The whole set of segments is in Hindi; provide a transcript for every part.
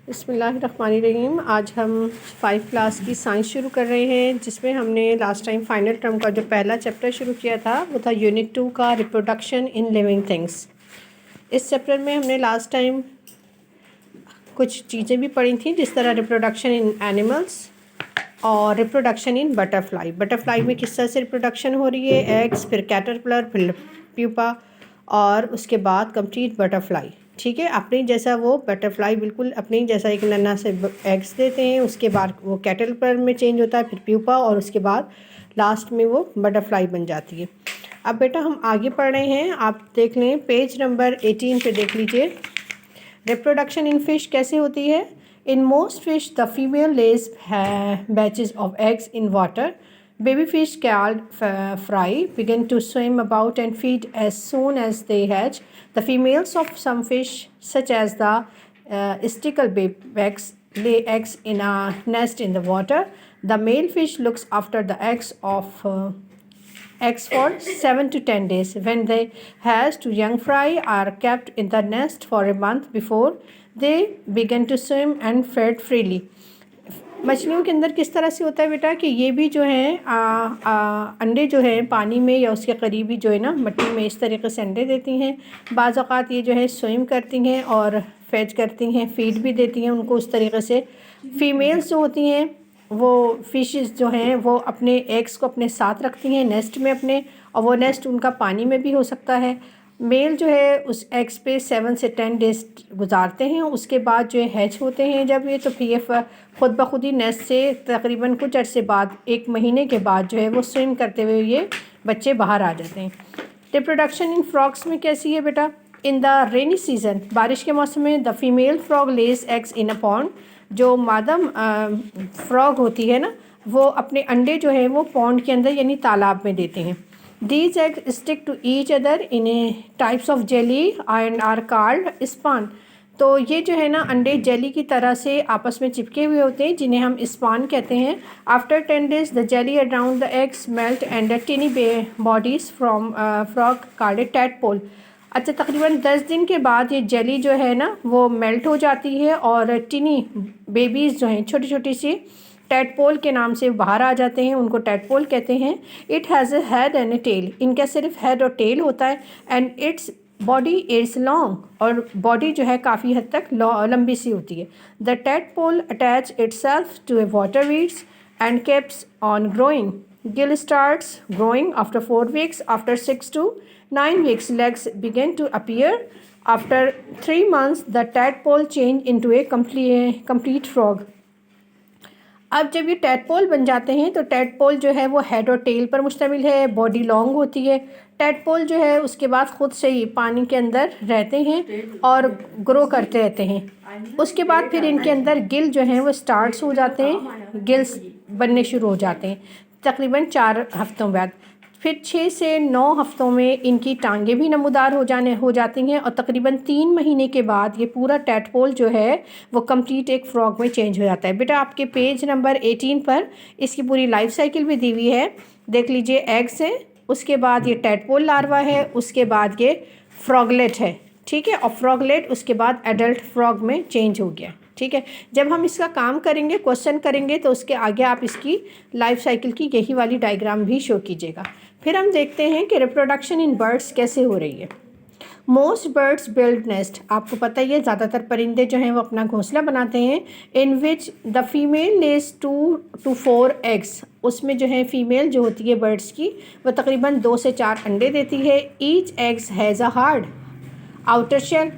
बिस्मिल्लाहिर्रहमानिर्रहीम। आज हम 5 क्लास की साइंस शुरू कर रहे हैं, जिसमें हमने लास्ट टाइम फाइनल टर्म का जो पहला चैप्टर शुरू किया था वो था यूनिट 2 का रिप्रोडक्शन इन लिविंग थिंग्स। इस चैप्टर में हमने लास्ट टाइम कुछ चीज़ें भी पढ़ी थी, जिस तरह रिप्रोडक्शन इन एनिमल्स और रिप्रोडक्शन इन बटरफ्लाई। बटरफ्लाई में किस तरह से रिप्रोडक्शन हो रही है, एग्स, फिर कैटरपिलर, फिर प्यूपा और उसके बाद कंप्लीट बटरफ्लाई। ठीक है, अपने जैसा वो बटरफ्लाई बिल्कुल अपने जैसा एक नन्ना से एग्स देते हैं, उसके बाद वो कैटरपिलर में चेंज होता है, फिर प्यूपा और उसके बाद लास्ट में वो बटरफ्लाई बन जाती है। अब बेटा हम आगे पढ़ रहे हैं, आप देख लें पेज नंबर 18 पे देख लीजिए। रिप्रोडक्शन इन फिश कैसे होती है। In most fish the female lays batches of eggs in water. Baby fish called fry begin to swim about and feed as soon as they hatch. The females of some fish, such as the sticklebacks, lay eggs in a nest in the water. The male fish looks after the eggs for 7 to 10 days. When they hatch, two young fry are kept in the nest for a month before they begin to swim and fed freely. मछलियों के अंदर किस तरह से होता है बेटा कि ये भी जो है अंडे जो है पानी में या उसके करीबी जो है ना मिट्टी में इस तरीके से अंडे देती हैं। बाज़ औक़ात ये जो है स्विम करती हैं और फैच करती हैं, फीड भी देती हैं उनको उस तरीके से। फीमेल्स जो होती हैं वो फिशेस जो हैं वो अपने एग्स को अपने साथ रखती हैं नेस्ट में अपने, और वो नेस्ट उनका पानी में भी हो सकता है। मेल जो है उस एग्स पे 7 से 10 डेज गुजारते हैं, उसके बाद जो है हैच होते हैं जब ये, तो फिर ये ख़ुद ब खुद ही नेस्ट से तकरीबन कुछ अर्से बाद 1 महीने के बाद जो है वो स्विम करते हुए ये बच्चे बाहर आ जाते हैं। रिप्रोडक्शन इन फ्रॉग्स में कैसी है बेटा। इन द रेनी सीज़न, बारिश के मौसम में, the female frog Lay's eggs in a pond. जो मादा फ्रॉग होती है ना वो अपने अंडे जो है वो पॉन्ड के अंदर यानी तालाब में देते हैं। These eggs stick to each other in a types of jelly and are called spawn. तो ये जो है ना अंडे जेली की तरह से आपस में चिपके हुए होते हैं, जिन्हें हम स्पान कहते हैं। After 10 days the jelly around the eggs melt and the tiny bodies from frog called a tadpole. अच्छा, तकरीबन 10 दिन के बाद ये जेली जो है ना वो मेल्ट हो जाती है और टिनी बेबीज़ जो हैं छोटी छोटी सी टैडपोल के नाम से बाहर आ जाते हैं, उनको टैडपोल कहते हैं। It has a head and a tail. इनका सिर्फ हेड और टेल होता है। And its body is long, और बॉडी जो है काफ़ी हद तक लंबी सी होती है। The tadpole attach itself to a water weeds and keeps on growing. Gill starts growing after 4 weeks. After 6 to 9 weeks, legs begin to appear. After 3 months, the tadpole change into a complete frog. अब जब ये टैडपोल बन जाते हैं तो टैडपोल जो है वो हेड और टेल पर मुश्तमिल है, बॉडी लॉन्ग होती है। टैडपोल जो है उसके बाद ख़ुद से ही पानी के अंदर रहते हैं और ग्रो करते रहते हैं। उसके बाद फिर इनके अंदर गिल जो हैं वो स्टार्ट्स हो जाते हैं, गिल्स बनने शुरू हो जाते हैं तकरीबन 4 हफ्तों बाद। फिर 6 से 9 हफ्तों में इनकी टांगें भी नमूदार हो जाती हैं, और तकरीबन 3 महीने के बाद ये पूरा टैडपोल जो है वो कंप्लीट एक फ्रॉग में चेंज हो जाता है। बेटा आपके पेज नंबर 18 पर इसकी पूरी लाइफ साइकिल भी दी हुई है, देख लीजिए। एग्स है, उसके बाद ये टैडपोल लार्वा है, उसके बाद ये फ्रॉगलेट है, ठीक है, और फ्रॉगलेट उसके बाद एडल्ट फ्रॉग में चेंज हो गया। ठीक है, जब हम इसका काम करेंगे, क्वेश्चन करेंगे, तो उसके आगे आप इसकी लाइफ साइकिल की यही वाली डायग्राम भी शो कीजिएगा। फिर हम देखते हैं कि रिप्रोडक्शन इन बर्ड्स कैसे हो रही है। मोस्ट बर्ड्स बिल्ड नेस्ट, आपको पता ही है ज़्यादातर परिंदे जो हैं वो अपना घोंसला बनाते हैं। In which the female lays 2 to 4 eggs, उसमें जो है फीमेल जो होती है बर्ड्स की वो तकरीबन 2 से 4 अंडे देती है। Each eggs has a hard outer shell,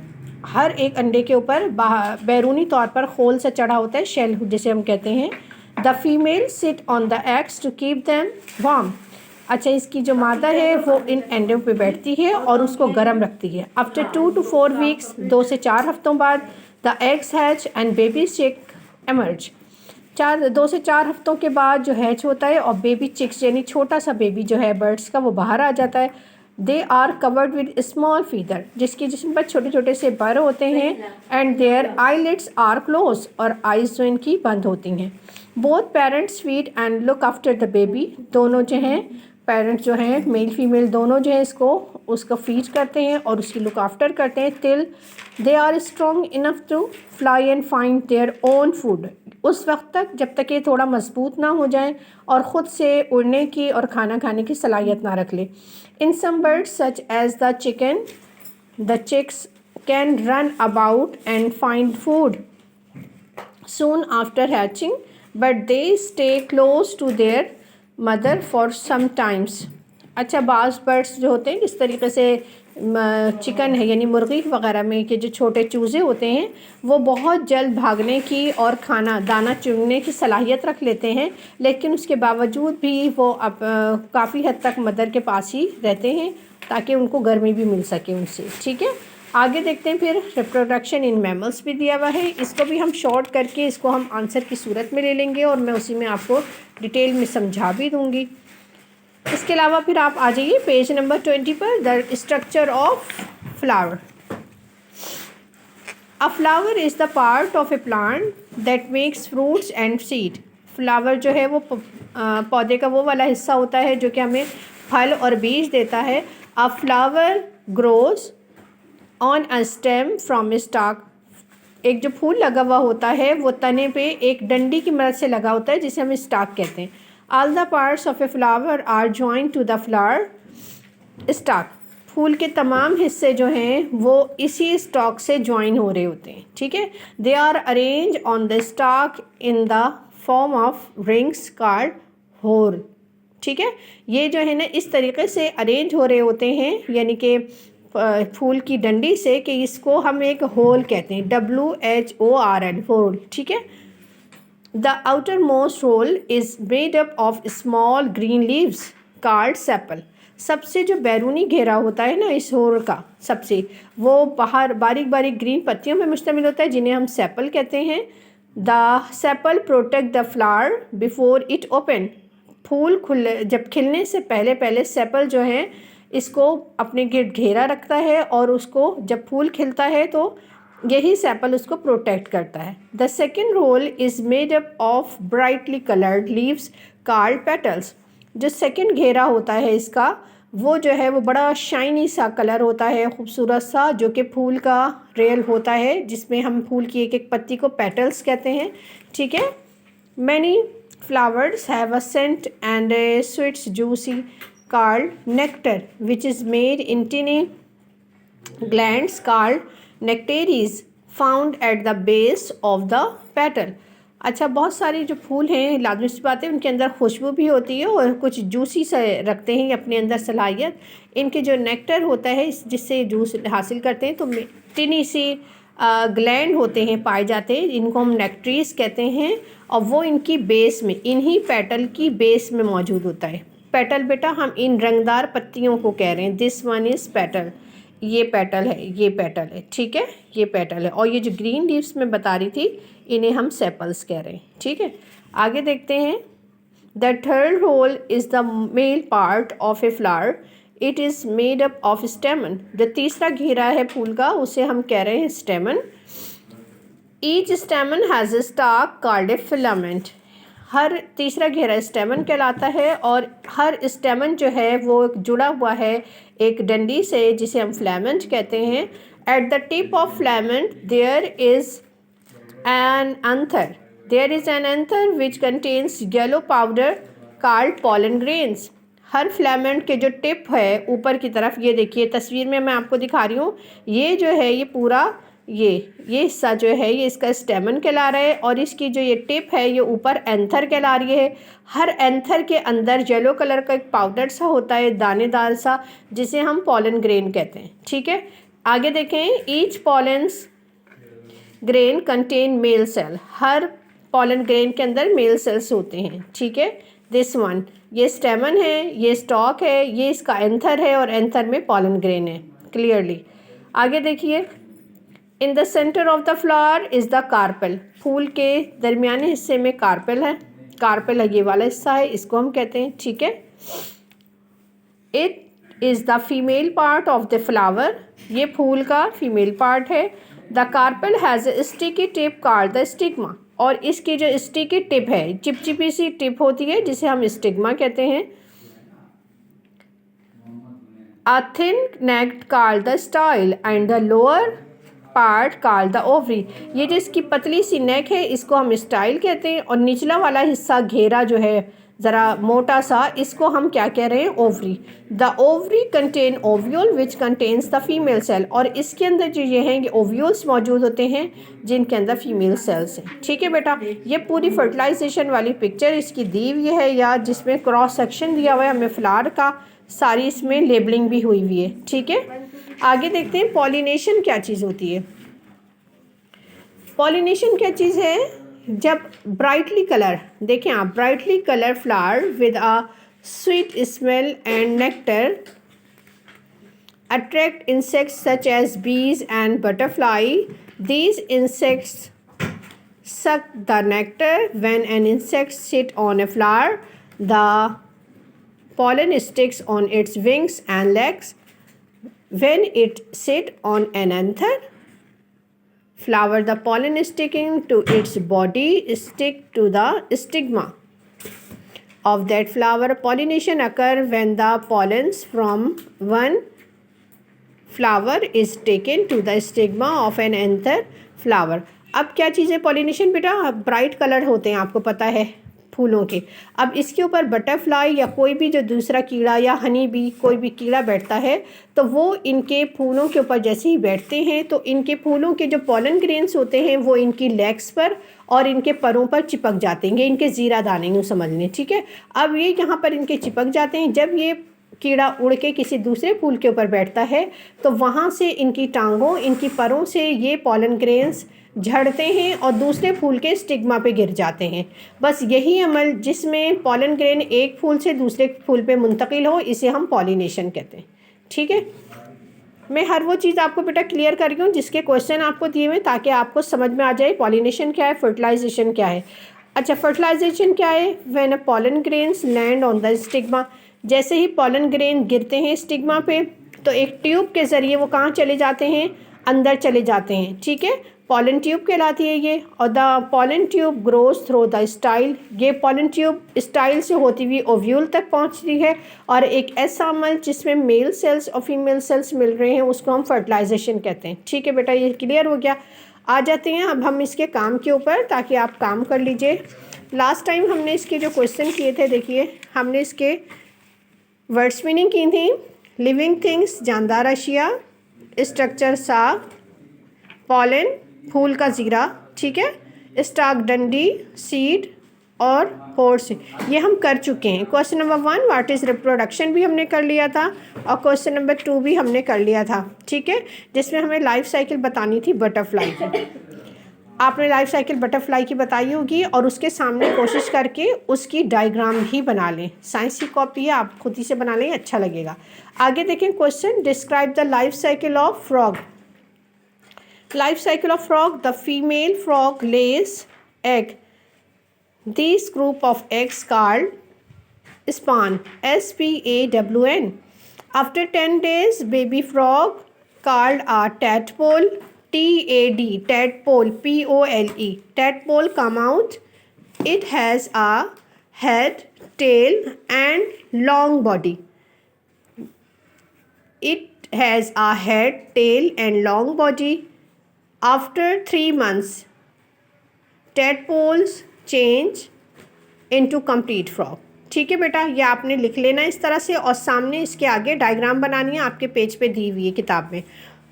हर एक अंडे के ऊपर बैरूनी तौर पर खोल से चढ़ा होता है, शेल जिसे हम कहते हैं। The female sit on the eggs to keep them warm. अच्छा, इसकी जो मादा है वो इन अंडों पे बैठती है और उसको गर्म रखती है। आफ्टर 2 to 4 वीक्स, 2 से 4 हफ्तों बाद, the eggs hatch and baby चिक एमर्ज. 2 से 4 हफ्तों के बाद जो हैच होता है और बेबी चिक्स यानी छोटा सा बेबी जो है बर्ड्स का वो बाहर आ जाता है। They are covered with small feather, जिसके जिस्म पर छोटे छोटे से पर होते हैं। And their eyelids are close, और आइज़ जो इनकी बंद होती हैं। Both parents feed and look after the baby, दोनों जो हैं पेरेंट्स जो हैं मेल फीमेल दोनों जो हैं उसको फीड करते हैं और उसकी लुक आफ्टर करते हैं till they are strong enough to fly and find their own food. उस वक्त तक जब तक ये थोड़ा मजबूत ना हो जाए और ख़ुद से उड़ने की और खाना खाने की सलाहियत ना रख ले। In some birds such as the chicken, the chicks can run about and find food soon after hatching, but they stay close to their mother for some times। अच्छा, बाज़ बर्ड्स जो होते हैं इस तरीके से चिकन है यानी मुर्गी वगैरह में के जो छोटे चूज़े होते हैं वो बहुत जल्द भागने की और खाना दाना चुनने की सलाहियत रख लेते हैं, लेकिन उसके बावजूद भी वो अब काफ़ी हद तक मदर के पास ही रहते हैं ताकि उनको गर्मी भी मिल सके उनसे। ठीक है, आगे देखते हैं। फिर रिप्रोडक्शन इन मैमल्स भी दिया हुआ है, इसको भी हम शॉर्ट करके इसको हम आंसर की सूरत में ले लेंगे और मैं उसी में आपको डिटेल में समझा भी दूंगी। इसके अलावा फिर आप आ जाइए पेज नंबर 20 पर, the structure of flower. A flower is the part of A plant that makes fruits and seed. Flower जो है वो पौधे का वो वाला हिस्सा होता है जो कि हमें फल और बीज देता है। अ flower grows on a stem from A stock. एक जो फूल लगा हुआ होता है वो तने पे एक डंडी की मदद से लगा होता है जिसे हम स्टॉक कहते हैं। All the parts of a flower are joint to the flower stalk. फूल के तमाम हिस्से जो हैं वो इसी स्टॉक से ज्वाइन हो रहे होते हैं। ठीक है, they are arrange on the stalk in the form of rings called whorl. ठीक है, ये जो है ना इस तरीके से अरेंज हो रहे होते हैं यानी कि फूल की डंडी से कि इसको हम एक होल कहते हैं, WHORL, होल। ठीक है, the outermost whorl is made up of small green leaves called sepal. सबसे जो बैरूनी घेरा होता है ना इस होल का सबसे, वो बाहर बारीक बारीक ग्रीन पत्तियों पर मुश्तमिल होता है जिन्हें हम सेपल कहते हैं। The sepal protect the flower before it open. फूल जब खिलने से पहले पहले सेपल जो है इसको अपने घेरा रखता है और उसको जब फूल खिलता है तो यही सेपल उसको प्रोटेक्ट करता है। The second whorl is made up of brightly coloured leaves called petals. जो सेकेंड घेरा होता है इसका वो जो है वो बड़ा शाइनी सा कलर होता है, खूबसूरत सा, जो कि फूल का रेल होता है जिसमें हम फूल की एक एक पत्ती को पेटल्स कहते हैं। ठीक है, many flowers have a scent and a sweets juicy called nectar, which is made in tiny glands called nectaries found at the base of the petal। अच्छा, बहुत सारे जो फूल हैं लाजमी सी बात है उनके अंदर खुशबू भी होती है और कुछ जूसी से रखते हैं अपने अंदर सलाहियत। इनके जो नेक्टर होता है जिससे जूस हासिल करते हैं तो टिनी सी ग्लैंड होते हैं पाए जाते हैं, इनको हम नेक्ट्रीज कहते हैं और वो इनकी बेस में इन्हीं पेटल की बेस में मौजूद होता है। पेटल बेटा हम इन रंगदार पत्तियों को कह रहे हैं, दिस वन इज़ पेटल। ये पेटल है, ये पेटल है। ठीक है, ये पेटल है और ये जो ग्रीन लीव्स में बता रही थी इन्हें हम सेपल्स कह रहे हैं। ठीक है, आगे देखते हैं। The third whorl is the male part of a flower, it is made up of stamen. जो तीसरा घेरा है फूल का उसे हम कह रहे हैं stamen. Each stamen has a stalk called a filament. हर तीसरा घेरा स्टेमन कहलाता है और हर स्टेमन जो है वो जुड़ा हुआ है एक डंडी से जिसे हम फ्लैमेंट कहते हैं। At the tip of filament there is an anther which contains yellow powder called pollen grains. हर फ्लैमेंट के जो टिप है ऊपर की तरफ, ये देखिए तस्वीर में मैं आपको दिखा रही हूँ, ये जो है ये पूरा ये हिस्सा जो है ये इसका स्टेमन कहला रहा है और इसकी जो ये टिप है ये ऊपर एंथर कहला रही है। हर एंथर के अंदर येलो कलर का एक पाउडर सा होता है, दानेदार सा, जिसे हम पॉलन ग्रेन कहते हैं। ठीक है, आगे देखें। Each pollens grain contain male cell. हर पॉलन ग्रेन के अंदर मेल सेल्स होते हैं। ठीक है, दिस वन, ये स्टेमन है, ये स्टॉक है, ये इसका एंथर है और एंथर में पॉलन ग्रेन है क्लियरली। आगे देखिए। In the centre of the flower is the carpel. फूल के दरमियाने हिस्से में कार्पेल है, कार्पेल है ये वाला हिस्सा है, इसको हम कहते हैं। ठीक है, it is the female part of the flower. ये फूल का फीमेल पार्ट है। The carpel has a sticky tip called the stigma. और इसकी जो स्टिकी टिप है, चिपचिपी सी टिप होती है जिसे हम स्टिग्मा कहते हैं। A thin neck called the style and the lower part called the ovary. ये जो इसकी पतली सी नेक है इसको हम स्टाइल कहते हैं, और निचला वाला हिस्सा घेरा जो है ज़रा मोटा सा, इसको हम क्या कह रहे हैं, ovary. The ovary contain ovule which contains the female cell, और इसके अंदर जो ये हैं ये ओव्यूल्स मौजूद होते हैं जिनके अंदर फीमेल सेल्स हैं। ठीक है बेटा, ये पूरी फर्टिलाइजेशन वाली पिक्चर इसकी दी हुई है, या जिसमें क्रॉस सेक्शन दिया हुआ है हमें फ्लावर का, सारी इसमें लेबलिंग भी हुई हुई है। ठीक है, आगे देखते हैं पॉलिनेशन क्या चीज़ होती है। पॉलिनेशन क्या चीज़ है, जब ब्राइटली कलर, देखें आप, brightly colour flower with a sweet smell and nectar attract insects such as bees and butterfly. These insects suck the nectar. When an insect sits on a flower, the pollen sticks on its wings and legs. When it sits on another flower, the pollen sticking to its body stick to the stigma of that flower. Pollination occurs when the pollens from one flower is taken to the stigma of an another flower. अब क्या चीज़ है पॉलिनेशन बेटा, ब्राइट कलर होते हैं आपको पता है फूलों के। अब इसके ऊपर बटरफ्लाई या कोई भी जो दूसरा कीड़ा या हनी बी कोई भी कीड़ा बैठता है तो वो इनके फूलों के ऊपर जैसे ही बैठते हैं तो इनके फूलों के जो पॉलन ग्रेन्स होते हैं वो इनकी लेग्स पर और इनके परों पर चिपक जाते हैं, इनके ज़ीरा दाने यूँ समझ लें। ठीक है, अब ये यहाँ पर इनके चिपक जाते हैं। जब ये कीड़ा उड़ के किसी दूसरे फूल के ऊपर बैठता है तो वहाँ से इनकी टांगों, इनकी परों से ये पॉलन ग्रेन्स झड़ते हैं और दूसरे फूल के स्टिग्मा पे गिर जाते हैं। बस यही अमल जिसमें पॉलन ग्रेन एक फूल से दूसरे फूल पे मुंतकिल हो, इसे हम पॉलिनेशन कहते हैं। ठीक है, मैं हर वो चीज़ आपको बेटा क्लियर कर रही हूँ जिसके क्वेश्चन आपको दिए हुए, ताकि आपको समझ में आ जाए पॉलिनेशन क्या है, फर्टिलाइजेशन क्या है। अच्छा, फर्टिलाइजेशन क्या है, when a pollen grains land on the stigma, जैसे ही पॉलन ग्रेन गिरते हैं स्टिग्मा पे तो एक ट्यूब के ज़रिए वो कहाँ चले जाते हैं, अंदर चले जाते हैं। ठीक है, पॉलन ट्यूब कहलाती है ये। और the pollen tube grows through the style, ये पॉलन ट्यूब स्टाइल से होती हुई ओव्यूल तक पहुंचती है, और एक ऐसा अमल जिसमें मेल सेल्स और फीमेल सेल्स मिल रहे हैं उसको हम फर्टिलाइजेशन कहते हैं। ठीक है बेटा, ये क्लियर हो गया। आ जाते हैं अब हम इसके काम के ऊपर, ताकि आप काम कर लीजिए। लास्ट टाइम हमने इसके जो क्वेश्चन किए थे, देखिए हमने इसके वर्ड्स मीनिंग की थी। लिविंग थिंग्स जानदार अशिया, स्ट्रक्चर साग, पॉलन फूल का ज़ीरा, ठीक है, स्टाक डंडी सीड, और पोर्स, ये हम कर चुके हैं। Question number 1 what is reproduction भी हमने कर लिया था, और क्वेश्चन नंबर 2 भी हमने कर लिया था। ठीक है, जिसमें हमें लाइफ साइकिल बतानी थी बटरफ्लाई की। आपने लाइफ साइकिल बटरफ्लाई की बताई होगी और उसके सामने कोशिश करके उसकी डायग्राम भी बना लें। साइंस की कॉपी है, आप खुद ही से बना लें, अच्छा लगेगा। आगे देखें question, describe the life cycle of frog. Life cycle of frog, the female frog lays egg. This group of eggs called spawn, SPAWN. After 10 days, baby frog called a tadpole, TAD, tadpole, POLE, tadpole come out. It has a head, tail and long body. It has a head, tail and long body. After 3 months, tadpoles change into complete frog. ठीक है बेटा, ये आपने लिख लेना इस तरह से, और सामने इसके आगे डायग्राम बनानी है, आपके पेज पे दी हुई है किताब में।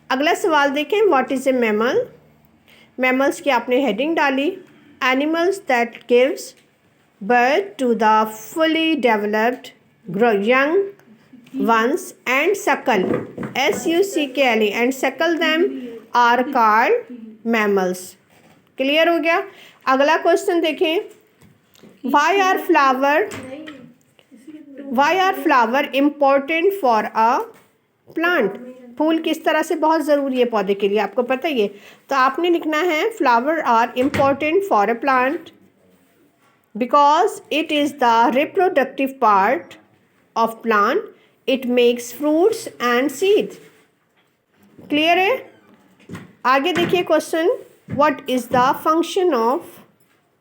अगला सवाल देखें, what is a mammal. Mammals की आपने हेडिंग डाली, animals that gives birth to the fully developed young ones and suckle, SUCKLE, and suckle them are called mammals. Clear हो गया। अगला क्वेश्चन देखें, why are flower important for a plant? फूल किस तरह से बहुत ज़रूरी है पौधे के लिए, आपको पता ही है। तो आपने लिखना है flower are important for a plant because it is the reproductive part of plant, it makes fruits and seed. Clear है। आगे देखिए question, what is the function of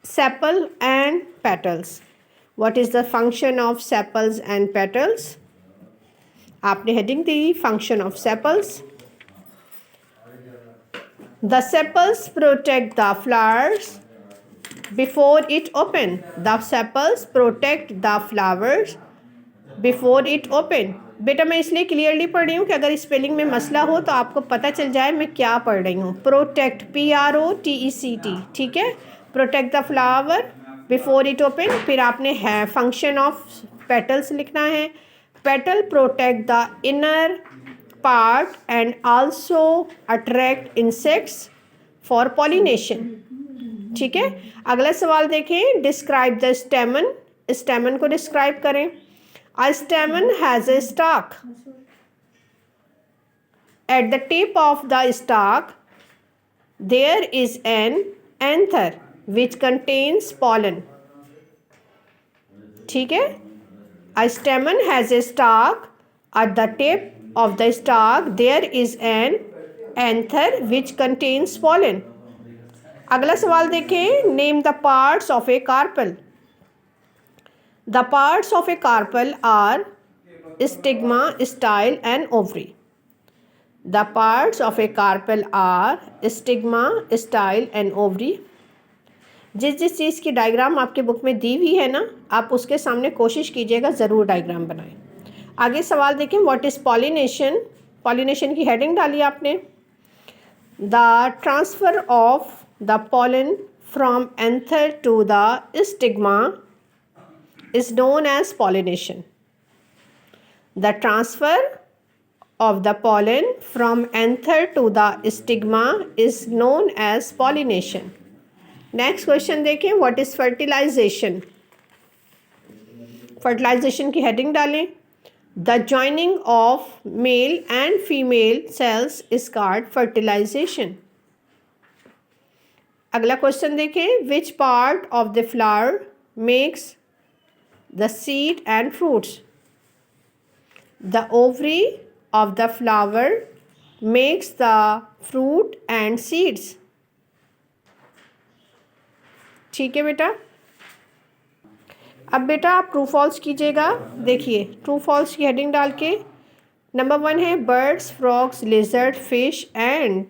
sepal and petals. What is the function of sepals and petals. आपने हेडिंग दी function of sepals. The sepals protect the flowers before it open. The sepals protect the flowers before it open. बेटा मैं इसलिए क्लियरली पढ़ रही हूँ कि अगर स्पेलिंग में मसला हो तो आपको पता चल जाए मैं क्या पढ़ रही हूँ। प्रोटेक्ट, PROTECT, ठीक है। Protect the flower before it open. फिर आपने है फंक्शन ऑफ पेटल्स लिखना है। Petal protect the inner part and also attract insects for pollination, ठीक है। अगला सवाल देखें, डिस्क्राइब द स्टेमन। स्टेमन को डिस्क्राइब करें। A stamen has a stalk. At the tip of the stalk, there is an anther which contains pollen. ठीक है। A stamen has a stalk. At the tip of the stalk, there is an anther which contains pollen. अगला सवाल देखें, name the parts of a carpel. The parts of a carpel are stigma, style and ovary. The parts of a carpel are stigma, style and ovary. जिस जिस चीज़ की डायग्राम आपके बुक में दी हुई है ना, आप उसके सामने कोशिश कीजिएगा ज़रूर डायग्राम बनाएं। आगे सवाल देखें, व्हाट इज़ पॉलिनेशन। पॉलिनेशन की हेडिंग डाली आपने। The transfer of the pollen from anther to the stigma is known as pollination. The transfer of the pollen from anther to the stigma is known as pollination. Next question देखें, what is fertilization? Fertilization की heading डालें। The joining of male and female cells is called fertilization. अगला question देखें, which part of the flower makes the seed and fruits? The ovary of the flower makes the fruit and seeds. ठीक है बेटा। अब बेटा आप ट्रू फॉल्स कीजिएगा। देखिए ट्रू फॉल्स की हेडिंग डाल के, नंबर 1 है birds, frogs, lizard, fish and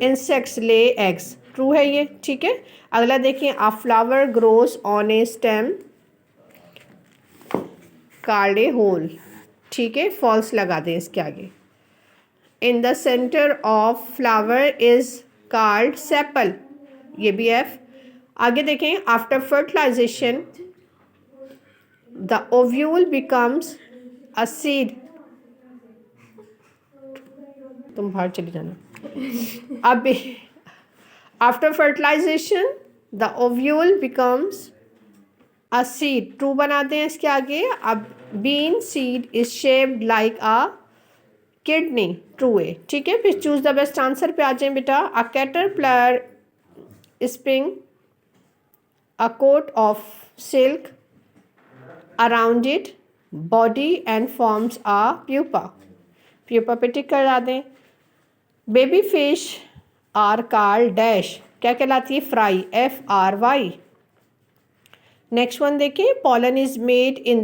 insects lay eggs. True है ये, ठीक है। अगला देखिए, a flower grows on a stem called a whorl, ठीक है। फॉल्स लगा दें इसके आगे। In the centre of flower is called sepal, ये भी एफ। आगे देखें, after fertilisation the ovule becomes a seed. तुम बाहर चली जाना। अब after fertilisation the ovule becomes a seed, true बना दें इसके आगे। अब bean seed is shaped like a kidney, true है, ठीक है। फिर चूज द बेस्ट आंसर पे आ जाएं बेटा। A caterpillar spring a coat of silk around it body and forms a pupa. Pupa पे टिक कर दें। Baby fish are called dash, क्या कहलाती है? Fry, FRY। नेक्स्ट वन देखिए, pollen is made in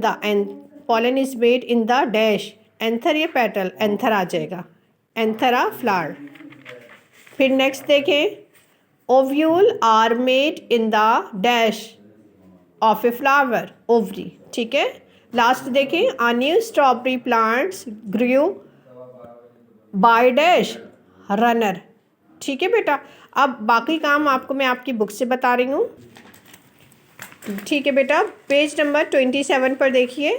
the dash, anther ये पेटल, एंथर आ जाएगा, एंथरा फ्लावर। फिर नेक्स्ट देखें, ovule are made in the dash of a flower, ovary, ठीक है। लास्ट देखें, a new strawberry plants grew by dash, runner, ठीक है बेटा। अब बाकी काम आपको मैं आपकी बुक से बता रही हूँ, ठीक है बेटा। पेज नंबर 27 पर देखिए।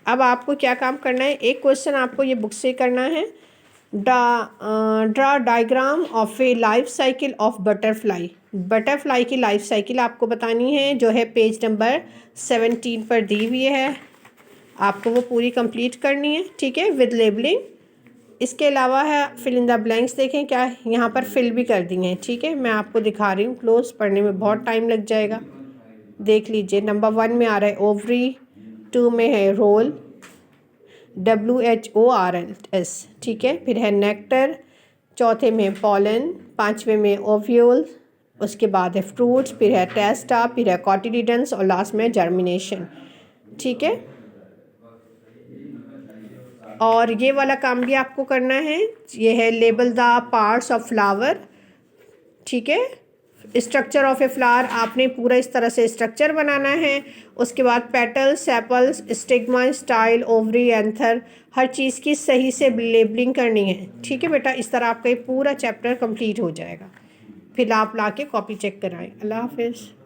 अब आपको क्या काम करना है, एक क्वेश्चन आपको ये बुक से करना है। Draw diagram of A life cycle of butterfly. Butterfly की लाइफ साइकिल आपको बतानी है, जो है पेज नंबर 17 पर दी हुई है। आपको वो पूरी कंप्लीट करनी है, ठीक है, विद लेबलिंग। इसके अलावा है फिल इन द ब्लैंक्स, देखें क्या यहाँ पर फिल भी कर दी हैं, ठीक है। मैं आपको दिखा रही हूँ क्लोज, पढ़ने में बहुत टाइम लग जाएगा। देख लीजिए, नंबर 1 में आ रहा है ओवरी, 2 में है रोल, WHORLS, ठीक है। फिर है नेक्टर, चौथे में पॉलन, 5वें में ओव्यूल, उसके बाद है फ्रूट्स, फिर है टेस्टा, फिर है कॉटिलीडन्स और लास्ट में जर्मिनेशन, ठीक है। और ये वाला काम भी आपको करना है, ये है label the parts of flower. ठीक है। स्ट्रक्चर ऑफ ए फ्लावर आपने पूरा इस तरह से स्ट्रक्चर बनाना है। उसके बाद petals, sepals, stigma, style, ovary, anther, हर चीज़ की सही से लेबलिंग करनी है। ठीक है बेटा, इस तरह आपका ये पूरा चैप्टर कंप्लीट हो जाएगा। फिर आप ला के कॉपी चेक कराएं। अल्लाह हाफिज़।